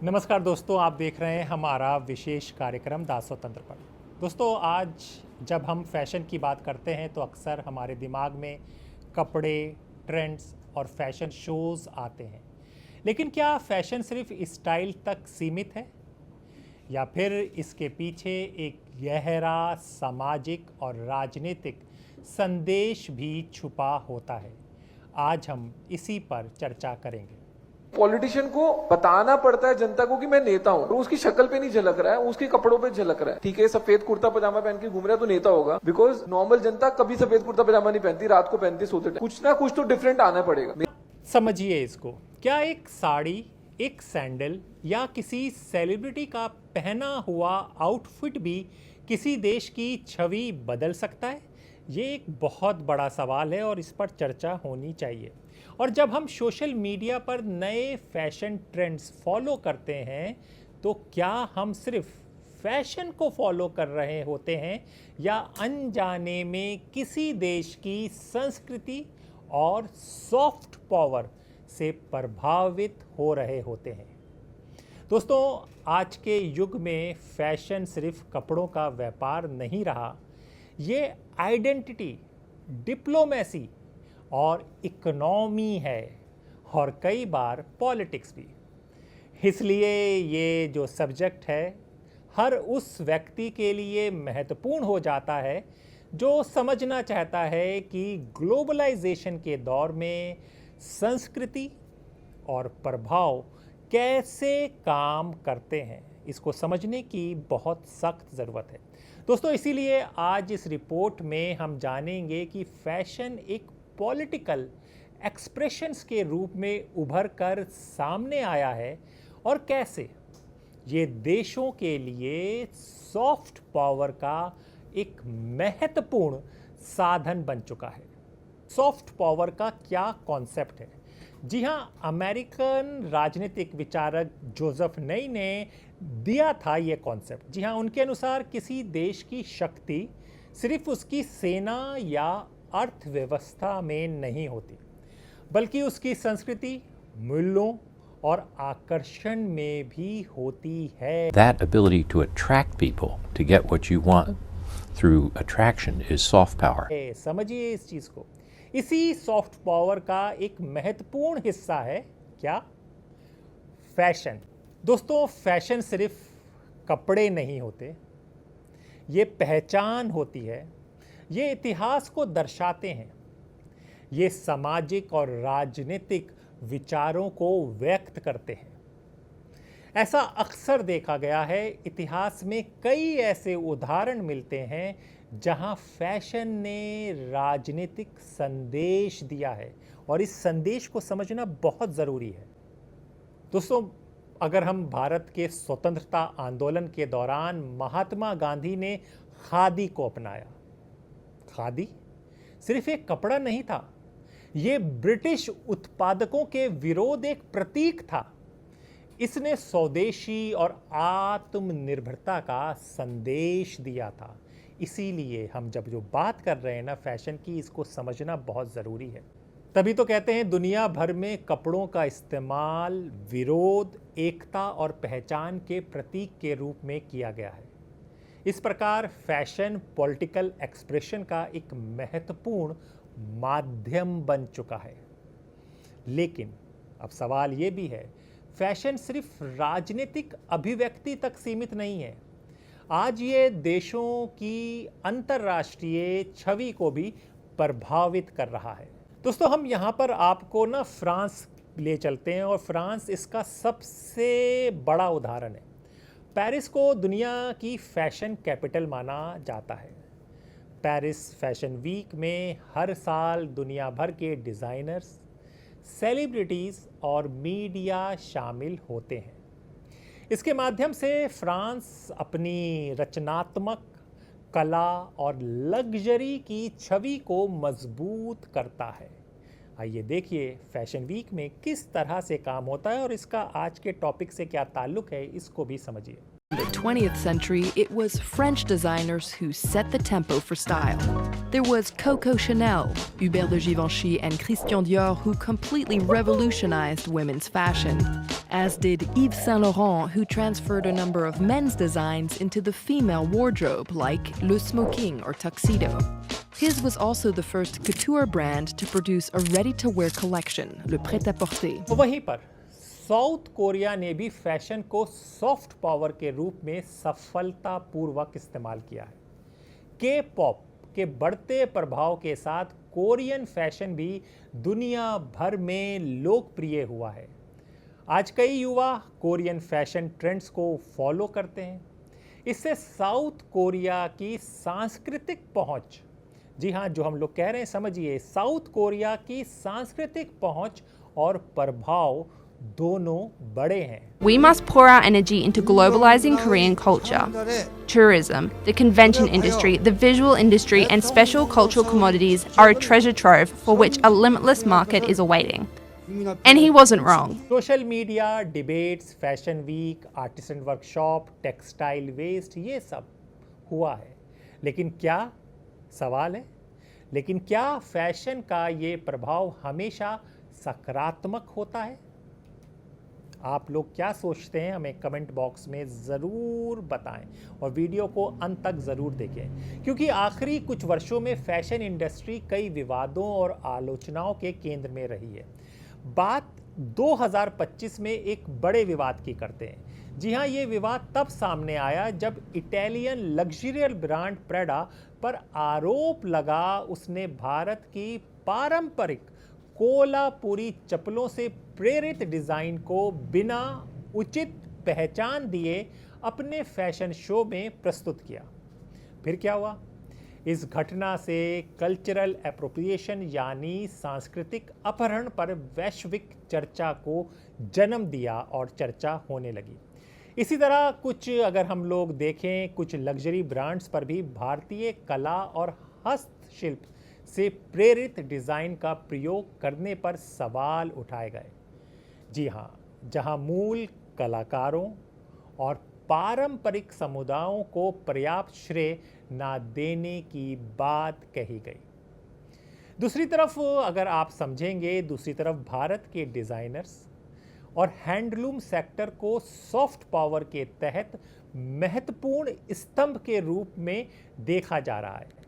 नमस्कार दोस्तों, आप देख रहे हैं हमारा विशेष कार्यक्रम दास स्वतंत्र पर। दोस्तों, आज जब हम फैशन की बात करते हैं तो अक्सर हमारे दिमाग में कपड़े, ट्रेंड्स और फैशन शोज़ आते हैं। लेकिन क्या फैशन सिर्फ स्टाइल तक सीमित है या फिर इसके पीछे एक गहरा सामाजिक और राजनीतिक संदेश भी छुपा होता है? आज हम इसी पर चर्चा करेंगे। पॉलिटिशियन को बताना पड़ता है जनता को कि मैं नेता हूं, तो उसकी शक्ल पे नहीं झलक रहा है, उसके कपड़ों पे झलक रहा है। ठीक है, सफेद कुर्ता पजामा पहन के घूम रहा है तो नेता होगा, बिकॉज नॉर्मल जनता कभी सफेद कुर्ता पजामा नहीं पहनती, रात को पहनती सोते टाइम। कुछ ना कुछ तो डिफरेंट आना पड़ेगा। समझिए इसको, क्या एक साड़ी, एक सैंडल या किसी सेलिब्रिटी का पहना हुआ आउटफिट भी किसी देश की छवि बदल सकता है? ये एक बहुत बड़ा सवाल है और इस पर चर्चा होनी चाहिए। और जब हम सोशल मीडिया पर नए फैशन ट्रेंड्स फॉलो करते हैं तो क्या हम सिर्फ फैशन को फॉलो कर रहे होते हैं या अनजाने में किसी देश की संस्कृति और सॉफ्ट पावर से प्रभावित हो रहे होते हैं? दोस्तों, आज के युग में फैशन सिर्फ कपड़ों का व्यापार नहीं रहा, ये आइडेंटिटी, डिप्लोमेसी और इकोनॉमी है और कई बार पॉलिटिक्स भी। इसलिए ये जो सब्जेक्ट है हर उस व्यक्ति के लिए महत्वपूर्ण हो जाता है जो समझना चाहता है कि ग्लोबलाइजेशन के दौर में संस्कृति और प्रभाव कैसे काम करते हैं। इसको समझने की बहुत सख्त ज़रूरत है। दोस्तों, इसीलिए आज इस रिपोर्ट में हम जानेंगे कि फैशन एक पॉलिटिकल एक्सप्रेशंस के रूप में उभर कर सामने आया है और कैसे ये देशों के लिए सॉफ्ट पावर का एक महत्वपूर्ण साधन बन चुका है। सॉफ्ट पावर का क्या कॉन्सेप्ट है? जी हाँ, अमेरिकन राजनीतिक विचारक जोसेफ नई ने दिया था ये कॉन्सेप्ट। जी हाँ, उनके अनुसार किसी देश की शक्ति सिर्फ उसकी सेना या अर्थव्यवस्था में नहीं होती, बल्कि उसकी संस्कृति, मूल्यों और आकर्षण में भी होती है। That ability to attract people to get what you want through attraction is soft power. समझिए इस चीज को। इसी सॉफ्ट पावर का एक महत्वपूर्ण हिस्सा है क्या? फैशन। दोस्तों, फैशन सिर्फ कपड़े नहीं होते, ये पहचान होती है, ये इतिहास को दर्शाते हैं, ये सामाजिक और राजनीतिक विचारों को व्यक्त करते हैं। ऐसा अक्सर देखा गया है, इतिहास में कई ऐसे उदाहरण मिलते हैं जहां फैशन ने राजनीतिक संदेश दिया है और इस संदेश को समझना बहुत ज़रूरी है। दोस्तों, अगर हम भारत के स्वतंत्रता आंदोलन के दौरान महात्मा गांधी ने खादी को अपनाया। खादी सिर्फ एक कपड़ा नहीं था, ये ब्रिटिश उत्पादकों के विरोध एक प्रतीक था। इसने स्वदेशी और आत्मनिर्भरता का संदेश दिया था। इसीलिए हम जब जो बात कर रहे हैं ना फैशन की, इसको समझना बहुत ज़रूरी है। तभी तो कहते हैं दुनिया भर में कपड़ों का इस्तेमाल विरोध, एकता और पहचान के प्रतीक के रूप में किया गया है। इस प्रकार फैशन पॉलिटिकल एक्सप्रेशन का एक महत्वपूर्ण माध्यम बन चुका है। लेकिन अब सवाल ये भी है, फैशन सिर्फ राजनीतिक अभिव्यक्ति तक सीमित नहीं है। आज ये देशों की अंतर्राष्ट्रीय छवि को भी प्रभावित कर रहा है। दोस्तों, हम यहाँ पर आपको ना फ्रांस ले चलते हैं और फ्रांस इसका सबसे बड़ा उदाहरण है। पेरिस को दुनिया की फैशन कैपिटल माना जाता है। पेरिस फैशन वीक में हर साल दुनिया भर के डिज़ाइनर्स, सेलिब्रिटीज़ और मीडिया शामिल होते हैं। इसके माध्यम से फ्रांस अपनी रचनात्मक कला और लग्जरी की छवि को मजबूत करता है। आइए देखिए फैशन वीक में किस तरह से काम होता है और इसका आज के टॉपिक से क्या ताल्लुक है, इसको भी समझिए। In the 20th century, it was French designers who set the tempo for style. There was Coco Chanel, Hubert de Givenchy, and Christian Dior who completely revolutionized women's fashion. as did Yves Saint Laurent, who transferred a number of men's designs into the female wardrobe, like Le Smoking or Tuxedo. His was also the first couture brand to produce a ready-to-wear collection, Le Prêt-à-Porter. वहीं पर south Korea ने भी fashion को soft power के रूप में सफलतापूर्वक इस्तेमाल किया है। के पॉप के बढ़ते प्रभाव के साथ कोरियन फैशन भी दुनिया भर में लोकप्रिय हुआ है। आज कई युवा कोरियन फैशन ट्रेंड्स को फॉलो करते हैं। इससे साउथ कोरिया की सांस्कृतिक पहुंच, जी हाँ, जो हम लोग कह रहे हैं समझिए, साउथ कोरिया की सांस्कृतिक पहुंच और प्रभाव दोनों बड़े हैं। We must pour our energy into globalizing Korean culture. Tourism, the convention industry, the visual industry, and special cultural commodities are a treasure trove for which a limitless market is awaiting. And he wasn't wrong. Social media, debates, fashion week, artisan workshop, textile waste, ये सब हुआ है। लेकिन क्या सवाल है, लेकिन क्या फैशन का ये प्रभाव हमेशा सकारात्मक होता है? आप लोग क्या सोचते हैं हमें कमेंट बॉक्स में ज़रूर बताएं और वीडियो को अंत तक ज़रूर देखें, क्योंकि आखिरी कुछ वर्षों में फैशन इंडस्ट्री कई विवादों और आलोचनाओं के केंद्र में रही है। बात 2025 में एक बड़े विवाद की करते हैं। जी हाँ, ये विवाद तब सामने आया जब इटालियन लग्जरियल ब्रांड प्रेडा पर आरोप लगा उसने भारत की पारंपरिक कोल्हापुरी चप्पलों से प्रेरित डिजाइन को बिना उचित पहचान दिए अपने फैशन शो में प्रस्तुत किया। फिर क्या हुआ? इस घटना से कल्चरल एप्रोप्रिएशन यानी सांस्कृतिक अपहरण पर वैश्विक चर्चा को जन्म दिया और चर्चा होने लगी। इसी तरह कुछ अगर हम लोग देखें, कुछ लग्जरी ब्रांड्स पर भी भारतीय कला और हस्तशिल्प से प्रेरित डिज़ाइन का प्रयोग करने पर सवाल उठाए गए। जी हाँ, जहाँ मूल कलाकारों और पारंपरिक समुदायों को पर्याप्त श्रेय ना देने की बात कही गई। दूसरी तरफ अगर आप समझेंगे, दूसरी तरफ भारत के डिज़ाइनर्स और हैंडलूम सेक्टर को सॉफ्ट पावर के तहत महत्वपूर्ण स्तंभ के रूप में देखा जा रहा है।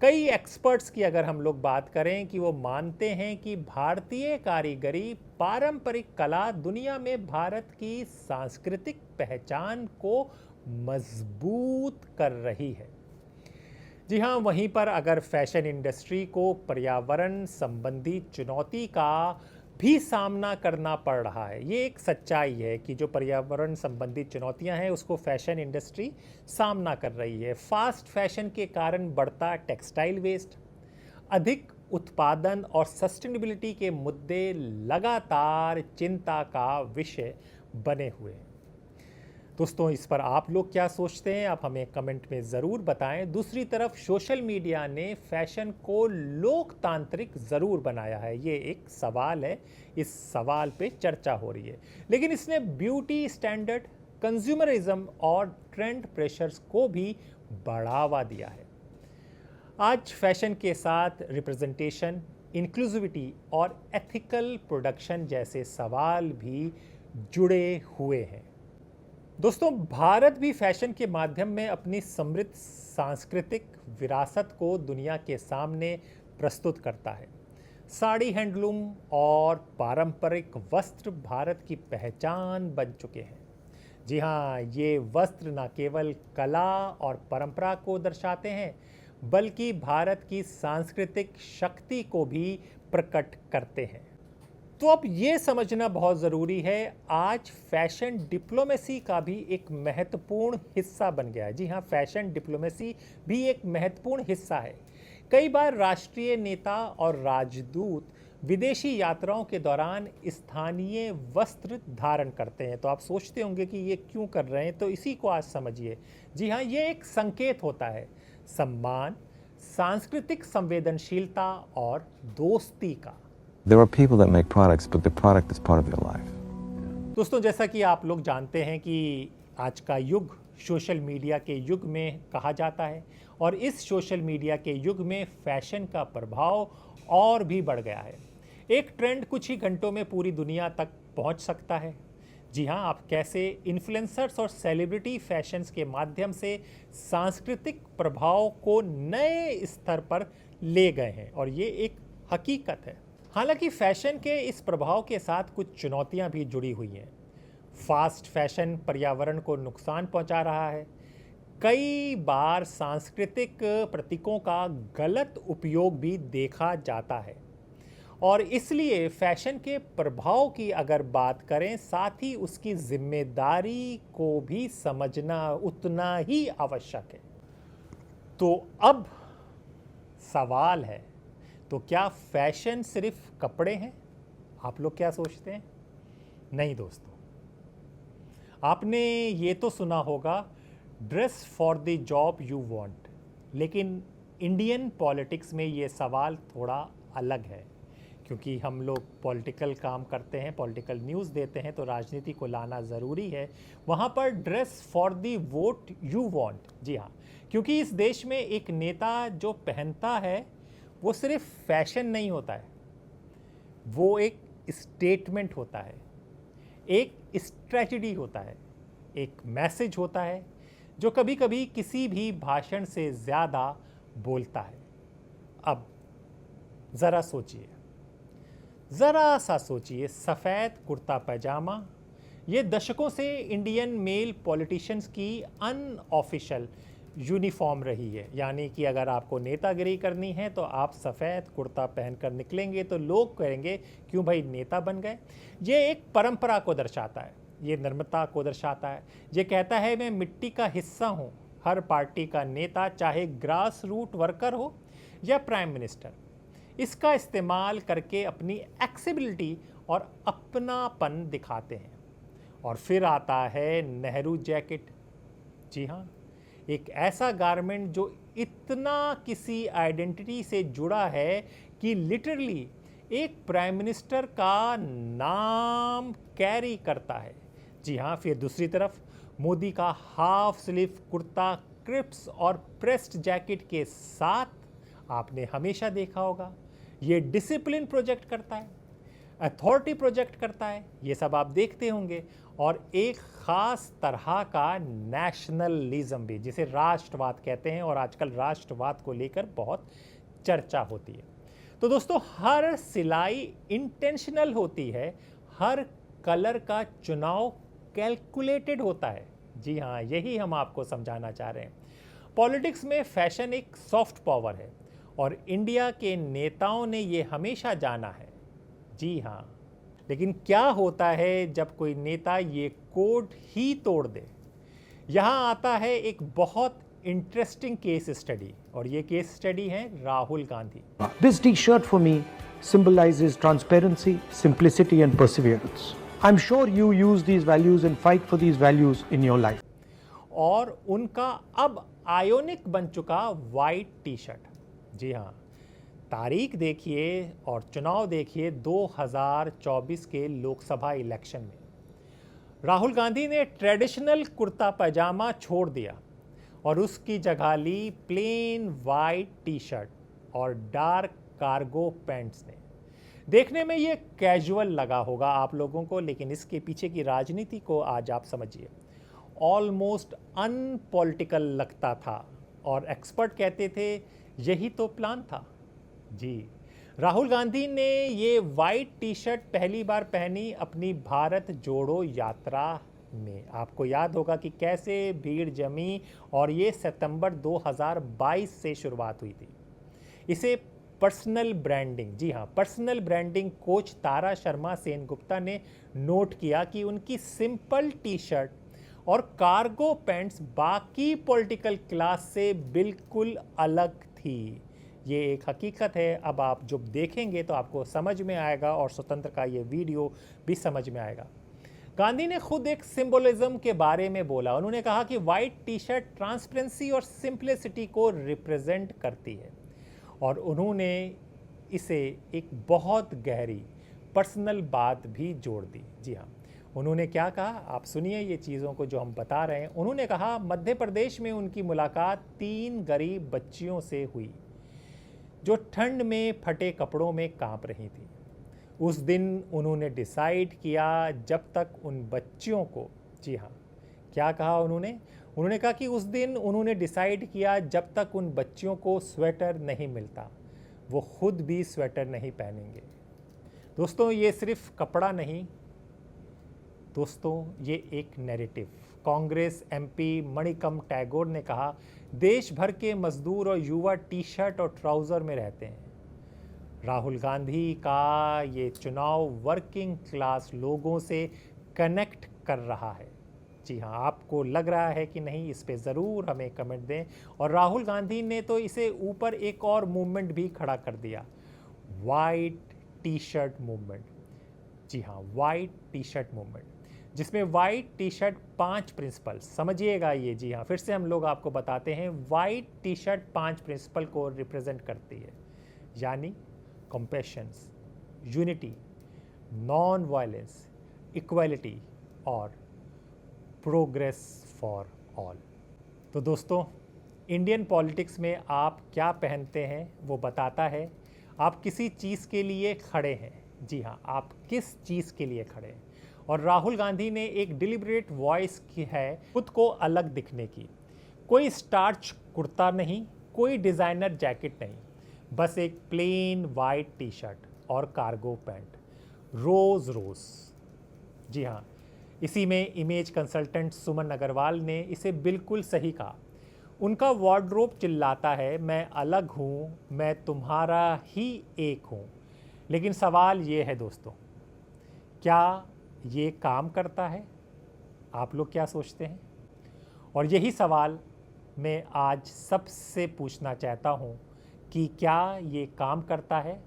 कई एक्सपर्ट्स की अगर हम लोग बात करें कि वो मानते हैं कि भारतीय कारीगरी पारंपरिक कला दुनिया में भारत की सांस्कृतिक पहचान को मजबूत कर रही है। जी हाँ, वहीं पर अगर फैशन इंडस्ट्री को पर्यावरण संबंधी चुनौती का भी सामना करना पड़ रहा है, ये एक सच्चाई है कि जो पर्यावरण संबंधी चुनौतियां हैं उसको फैशन इंडस्ट्री सामना कर रही है। फास्ट फैशन के कारण बढ़ता टेक्सटाइल वेस्ट, अधिक उत्पादन और सस्टेनेबिलिटी के मुद्दे लगातार चिंता का विषय बने हुए हैं। दोस्तों, इस पर आप लोग क्या सोचते हैं? आप हमें कमेंट में ज़रूर बताएं। दूसरी तरफ सोशल मीडिया ने फैशन को लोकतांत्रिक ज़रूर बनाया है, ये एक सवाल है, इस सवाल पे चर्चा हो रही है। लेकिन इसने ब्यूटी स्टैंडर्ड, कंज्यूमरिज्म और ट्रेंड प्रेशर्स को भी बढ़ावा दिया है। आज फैशन के साथ रिप्रेजेंटेशन, इंक्लूसिविटी और एथिकल प्रोडक्शन जैसे सवाल भी जुड़े हुए हैं। दोस्तों, भारत भी फैशन के माध्यम में अपनी समृद्ध सांस्कृतिक विरासत को दुनिया के सामने प्रस्तुत करता है। साड़ी, हैंडलूम और पारंपरिक वस्त्र भारत की पहचान बन चुके हैं। जी हाँ, ये वस्त्र न केवल कला और परंपरा को दर्शाते हैं, बल्कि भारत की सांस्कृतिक शक्ति को भी प्रकट करते हैं। तो अब ये समझना बहुत ज़रूरी है, आज फैशन डिप्लोमेसी का भी एक महत्वपूर्ण हिस्सा बन गया है। जी हाँ, फैशन डिप्लोमेसी भी एक महत्वपूर्ण हिस्सा है। कई बार राष्ट्रीय नेता और राजदूत विदेशी यात्राओं के दौरान स्थानीय वस्त्र धारण करते हैं। तो आप सोचते होंगे कि ये क्यों कर रहे हैं, तो इसी को आज समझिए। जी हाँ, ये एक संकेत होता है सम्मान, सांस्कृतिक संवेदनशीलता और दोस्ती का। There are people that make products, but the product is part of their life. दोस्तों, जैसा कि आप लोग जानते हैं कि आज का युग सोशल मीडिया के युग में कहा जाता है, और इस सोशल मीडिया के युग में फैशन का प्रभाव और भी बढ़ गया है। एक ट्रेंड कुछ ही घंटों में पूरी दुनिया तक पहुंच सकता है। जी हाँ, आप कैसे इन्फ्लुएंसर्स और सेलिब्रिटी फैशंस के माध्यम से सांस्कृतिक प्रभाव को नए स्तर पर ले गए हैं, और ये एक हकीकत है। हालांकि फैशन के इस प्रभाव के साथ कुछ चुनौतियां भी जुड़ी हुई हैं। फास्ट फैशन पर्यावरण को नुकसान पहुंचा रहा है। कई बार सांस्कृतिक प्रतीकों का गलत उपयोग भी देखा जाता है, और इसलिए फैशन के प्रभाव की अगर बात करें, साथ ही उसकी जिम्मेदारी को भी समझना उतना ही आवश्यक है। तो अब सवाल है, तो क्या फैशन सिर्फ कपड़े हैं? आप लोग क्या सोचते हैं? नहीं दोस्तों, आपने ये तो सुना होगा, dress for the job you want, लेकिन इंडियन पॉलिटिक्स में ये सवाल थोड़ा अलग है, क्योंकि हम लोग पॉलिटिकल काम करते हैं, पॉलिटिकल न्यूज़ देते हैं, तो राजनीति को लाना ज़रूरी है। वहाँ पर dress for the vote you want, जी हाँ, क्योंकि इस देश में एक नेता जो पहनता है वो सिर्फ फैशन नहीं होता है, वो एक स्टेटमेंट होता है, एक स्ट्रेटजी होता है, एक मैसेज होता है, जो कभी कभी किसी भी भाषण से ज़्यादा बोलता है। अब ज़रा सोचिए, ज़रा सा सोचिए, सफ़ेद कुर्ता पैजामा ये दशकों से इंडियन मेल पॉलिटिशियंस की अनऑफिशियल यूनिफॉर्म रही है। यानी कि अगर आपको नेतागिरी करनी है तो आप सफ़ेद कुर्ता पहनकर निकलेंगे तो लोग कहेंगे क्यों भाई नेता बन गए। ये एक परंपरा को दर्शाता है, ये नम्रता को दर्शाता है, ये कहता है मैं मिट्टी का हिस्सा हूँ। हर पार्टी का नेता, चाहे ग्रास रूट वर्कर हो या प्राइम मिनिस्टर, इसका इस्तेमाल करके अपनी एक्सेबिलिटी और अपनापन दिखाते हैं। और फिर आता है नेहरू जैकेट। जी हाँ, एक ऐसा गारमेंट जो इतना किसी आइडेंटिटी से जुड़ा है कि लिटरली एक प्राइम मिनिस्टर का नाम कैरी करता है। जी हाँ, फिर दूसरी तरफ मोदी का हाफ स्लीव कुर्ता क्रिप्स और प्रेस्ड जैकेट के साथ आपने हमेशा देखा होगा, ये डिसिप्लिन प्रोजेक्ट करता है, अथॉरिटी प्रोजेक्ट करता है, ये सब आप देखते होंगे। और एक ख़ास तरह का नेशनलिज्म भी, जिसे राष्ट्रवाद कहते हैं, और आजकल राष्ट्रवाद को लेकर बहुत चर्चा होती है। तो दोस्तों, हर सिलाई इंटेंशनल होती है, हर कलर का चुनाव कैलकुलेटेड होता है। जी हाँ, यही हम आपको समझाना चाह रहे हैं। पॉलिटिक्स में फैशन एक सॉफ्ट पावर है, और इंडिया के नेताओं ने ये हमेशा जाना है। जी हाँ, लेकिन क्या होता है जब कोई नेता ये कोड ही तोड़ दे? यहाँ आता है एक बहुत इंटरेस्टिंग केस स्टडी, और ये केस स्टडी है Rahul Gandhi. This T-shirt for me symbolizes transparency, simplicity and perseverance. I'm sure you use these values and fight for these values in your life. और उनका अब आयोनिक बन चुका वाइट टी शर्ट। जी हाँ, तारीख देखिए और चुनाव देखिए 2024 के लोकसभा इलेक्शन में राहुल गांधी ने ट्रेडिशनल कुर्ता पैजामा छोड़ दिया और उसकी जगह ली प्लेन वाइट टी शर्ट और डार्क कार्गो पैंट्स ने। देखने में ये कैजुअल लगा होगा आप लोगों को, लेकिन इसके पीछे की राजनीति को आज आप समझिए। ऑलमोस्ट अनपॉलिटिकल लगता था, और एक्सपर्ट कहते थे यही तो प्लान था। जी, राहुल गांधी ने ये वाइट टी शर्ट पहली बार पहनी अपनी भारत जोड़ो यात्रा में। आपको याद होगा कि कैसे भीड़ जमी, और ये सितंबर 2022 से शुरुआत हुई थी। इसे पर्सनल ब्रांडिंग, जी हाँ, पर्सनल ब्रांडिंग कोच तारा शर्मा सेनगुप्ता ने नोट किया कि उनकी सिंपल टी शर्ट और कार्गो पैंट्स बाकी पॉलिटिकल क्लास से बिल्कुल अलग थी। ये एक हकीकत है। अब आप जब देखेंगे तो आपको समझ में आएगा, और स्वतंत्र का ये वीडियो भी समझ में आएगा। गांधी ने खुद एक सिंबोलिज्म के बारे में बोला। उन्होंने कहा कि वाइट टी शर्ट ट्रांसपेरेंसी और सिंप्लिसिटी को रिप्रेजेंट करती है, और उन्होंने इसे एक बहुत गहरी पर्सनल बात भी जोड़ दी। जी हाँ, उन्होंने क्या कहा, आप सुनिए ये चीज़ों को जो हम बता रहे हैं। उन्होंने कहा मध्य प्रदेश में उनकी मुलाकात 3 गरीब बच्चियों से हुई जो ठंड में फटे कपड़ों में कांप रही थी। उस दिन उन्होंने डिसाइड किया जब तक उन बच्चियों को, जी हाँ, क्या कहा उन्होंने कहा कि उस दिन उन्होंने डिसाइड किया जब तक उन बच्चियों को स्वेटर नहीं मिलता वो खुद भी स्वेटर नहीं पहनेंगे। दोस्तों ये सिर्फ कपड़ा नहीं दोस्तों, ये एक नैरेटिव। कांग्रेस एमपी मणिकम टैगोर ने कहा, देश भर के मजदूर और युवा टी शर्ट और ट्राउज़र में रहते हैं। राहुल गांधी का ये चुनाव वर्किंग क्लास लोगों से कनेक्ट कर रहा है। जी हाँ, आपको लग रहा है कि नहीं? इस पे ज़रूर हमें कमेंट दें। और राहुल गांधी ने तो इसे ऊपर एक और मूवमेंट भी खड़ा कर दिया, वाइट टी शर्ट मूवमेंट। जी हाँ, वाइट टी शर्ट मूवमेंट, जिसमें वाइट टी शर्ट 5 प्रिंसिपल, समझिएगा ये। जी हाँ, फिर से हम लोग आपको बताते हैं, वाइट टी शर्ट 5 प्रिंसिपल को रिप्रेजेंट करती है, यानी कंपैशंस, यूनिटी, नॉन वायलेंस, इक्वालिटी और प्रोग्रेस फॉर ऑल। तो दोस्तों, इंडियन पॉलिटिक्स में आप क्या पहनते हैं वो बताता है आप किसी चीज़ के लिए खड़े हैं। जी हाँ, आप किस चीज़ के लिए खड़े हैं। और राहुल गांधी ने एक डिलिबरेट वॉइस की है खुद को अलग दिखने की। कोई स्टार्च कुर्ता नहीं, कोई डिज़ाइनर जैकेट नहीं, बस एक प्लेन वाइट टी शर्ट और कार्गो पैंट, रोज़ रोज़। जी हाँ, इसी में इमेज कंसल्टेंट सुमन अग्रवाल ने इसे बिल्कुल सही कहा। उनका वार्डरोब चिल्लाता है, मैं अलग हूँ, मैं तुम्हारा ही एक हूँ। लेकिन सवाल ये है दोस्तों, क्या ये काम करता है? आप लोग क्या सोचते हैं? और यही सवाल मैं आज सबसे पूछना चाहता हूँ कि क्या ये काम करता है?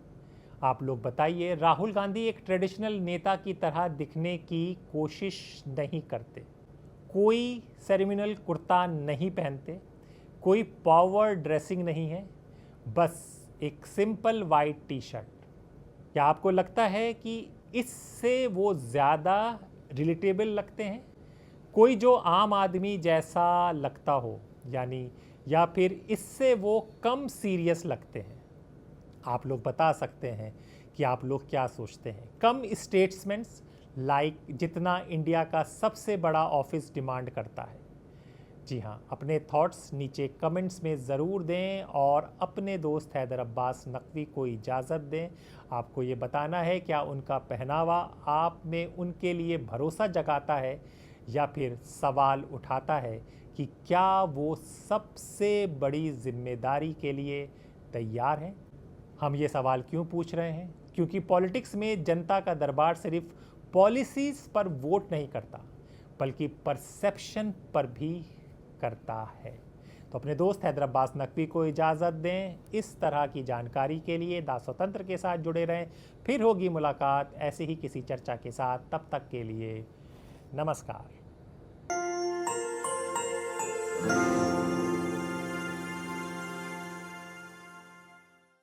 आप लोग बताइए। राहुल गांधी एक ट्रेडिशनल नेता की तरह दिखने की कोशिश नहीं करते, कोई सेरेमनियल कुर्ता नहीं पहनते, कोई पावर ड्रेसिंग नहीं है, बस एक सिंपल वाइट टी शर्ट। क्या आपको लगता है कि इससे वो ज़्यादा रिलेटेबल लगते हैं? कोई जो आम आदमी जैसा लगता हो, यानी, या फिर इससे वो कम सीरियस लगते हैं? आप लोग बता सकते हैं कि आप लोग क्या सोचते हैं। कम स्टेट्समेंट्स लाइक जितना इंडिया का सबसे बड़ा ऑफिस डिमांड करता है। जी हाँ, अपने थॉट्स नीचे कमेंट्स में ज़रूर दें और अपने दोस्त हैदर अब्बास नकवी को इजाज़त दें। आपको ये बताना है क्या उनका पहनावा आप में उनके लिए भरोसा जगाता है या फिर सवाल उठाता है कि क्या वो सबसे बड़ी जिम्मेदारी के लिए तैयार हैं? हम ये सवाल क्यों पूछ रहे हैं? क्योंकि पॉलिटिक्स में जनता का दरबार सिर्फ पॉलिसीज़ पर वोट नहीं करता, बल्कि परसेप्शन पर भी करता है। तो अपने दोस्त हैदर अब्बास नकवी को इजाज़त दें। इस तरह की जानकारी के लिए दा स्वतंत्र के साथ जुड़े रहें। फिर होगी मुलाकात ऐसे ही किसी चर्चा के साथ। तब तक के लिए नमस्कार।